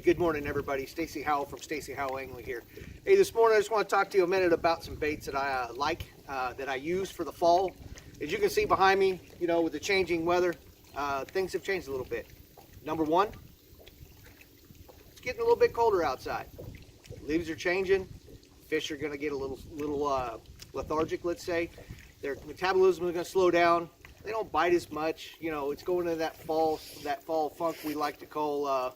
good morning everybody. Stacy Howell from Stacy Howell Angling here. Hey, this morning I just want to talk to you a minute about some baits that I that I use for the fall. As you can see behind me, you know, with the changing weather, things have changed a little bit. Number one, it's getting a little bit colder outside. Leaves are changing. Fish are going to get a little lethargic, let's say. Their metabolism is going to slow down. They don't bite as much. You know, it's going into that fall funk we like to call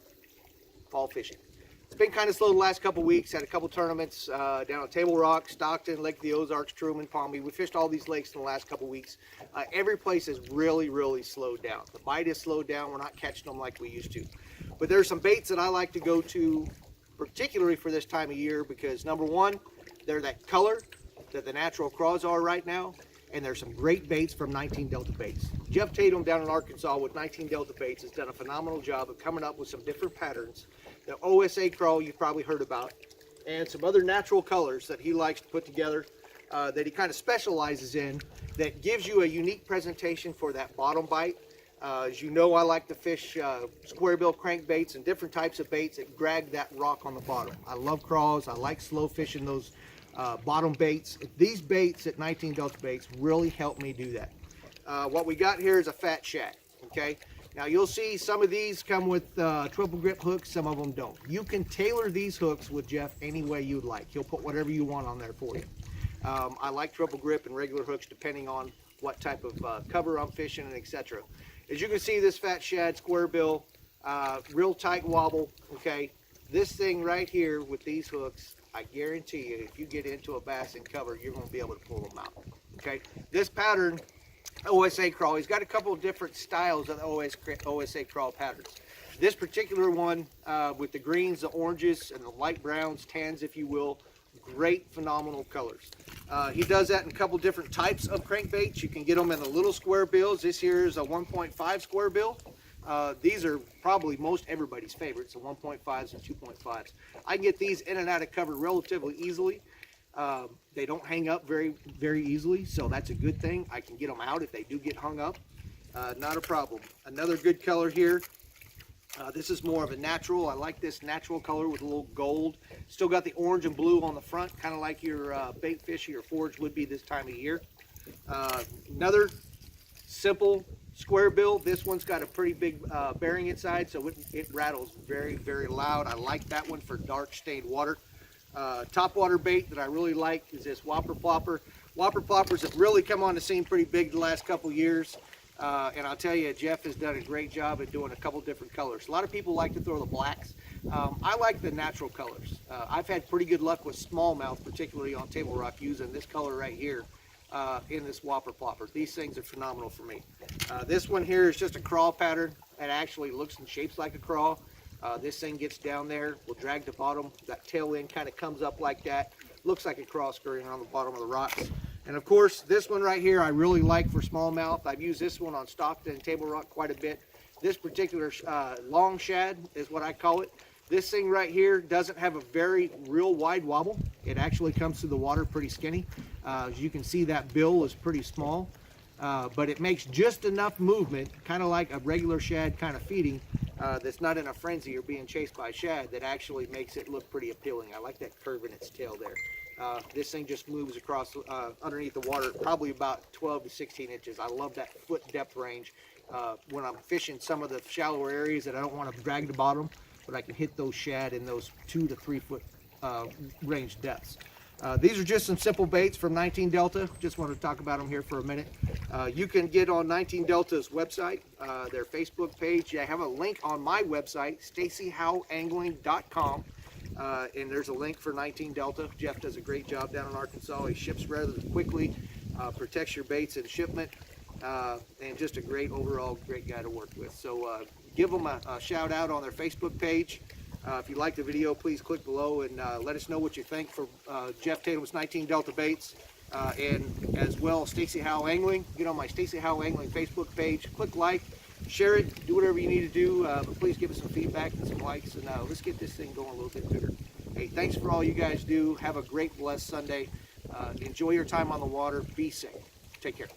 fall fishing. It's been kind of slow the last couple weeks. Had a couple tournaments down on Table Rock, Stockton, Lake of the Ozarks, Truman, Palmy. We fished all these lakes in the last couple weeks. Every place has really slowed down. The bite has slowed down. We're not catching them like we used to. But there's some baits that I like to go to, particularly for this time of year, because number one, they're that color that the natural craws are right now. And there's some great baits from 19 Delta Baits. Jeff Tatum down in Arkansas with 19 Delta Baits has done a phenomenal job of coming up with some different patterns. The OSA crawl you've probably heard about, and some other natural colors that he likes to put together that he kind of specializes in, that gives you a unique presentation for that bottom bite. As you know, I like to fish square bill crankbaits and different types of baits that drag that rock on the bottom. I love crawls. I like slow fishing those bottom baits. These baits at 19 Delta Baits really help me do that. What we got here is a fat shad. Okay, now you'll see some of these come with triple grip hooks, some of them don't. You can tailor these hooks with Jeff any way you'd like. He'll put whatever you want on there for you. I like triple grip and regular hooks depending on what type of cover I'm fishing and etc. As you can see, this fat shad, square bill, real tight wobble. Okay, this thing right here with these hooks, I guarantee you, if you get into a bass and cover, you're going to be able to pull them out. Okay, this pattern, OSA crawl, he's got a couple of different styles of the OSA crawl patterns. This particular one with the greens, the oranges, and the light browns, tans, if you will, great, phenomenal colors. He does that in a couple different types of crankbaits. You can get them in the little square bills. This here is a 1.5 square bill. These are probably most everybody's favorites, the 1.5s and 2.5s. I can get these in and out of cover relatively easily. They don't hang up very easily, so that's a good thing. I can get them out if they do get hung up. Not a problem. Another good color here. This is more of a natural. I like this natural color with a little gold. Still got the orange and blue on the front, kind of like your bait fish or your forage would be this time of year. Another simple square bill. This one's got a pretty big bearing inside, so it rattles very loud. I like that one for dark stained water. Top water bait that I really like is this Whopper Plopper. Whopper Ploppers have really come on the scene pretty big the last couple years. And I'll tell you, Jeff has done a great job at doing a couple different colors. A lot of people like to throw the blacks. I like the natural colors. I've had pretty good luck with smallmouth, particularly on Table Rock, using this color right here in this Whopper Plopper. These things are phenomenal for me. This one here is just a crawl pattern. It actually looks and shapes like a crawl. This thing gets down there, will drag the bottom. That tail end kind of comes up like that. Looks like a crawl skirting on the bottom of the rocks. And of course, this one right here I really like for smallmouth. I've used this one on Stockton and Table Rock quite a bit. This particular long shad is what I call it. This thing right here doesn't have a real wide wobble. It actually comes through the water pretty skinny. As you can see, that bill is pretty small, but it makes just enough movement, kind of like a regular shad kind of feeding, that's not in a frenzy or being chased by shad, that actually makes it look pretty appealing. I like that curve in its tail there. This thing just moves across underneath the water, probably about 12 to 16 inches. I love that foot depth range when I'm fishing some of the shallower areas that I don't want to drag the bottom, but I can hit those shad in those 2 to 3 foot range depths. These are just some simple baits from 19 Delta. Just wanted to talk about them here for a minute. You can get on 19 Delta's website, their Facebook page. I have a link on my website, stacyhowellangling.com. And there's a link for 19 Delta. Jeff does a great job down in Arkansas. He ships rather quickly, protects your baits in shipment, and just a great overall great guy to work with. So give them a shout out on their Facebook page. If you like the video, please click below and let us know what you think for Jeff Tatum's 19 Delta Baits, and as well Stacy Howell Angling. Get on my Stacy Howell Angling Facebook page, click like, share it, do whatever you need to do, but please give us some feedback and some likes, and let's get this thing going a little bit bigger. Hey, thanks for all you guys do. Have a great, blessed Sunday. Enjoy your time on the water. Be safe. Take care.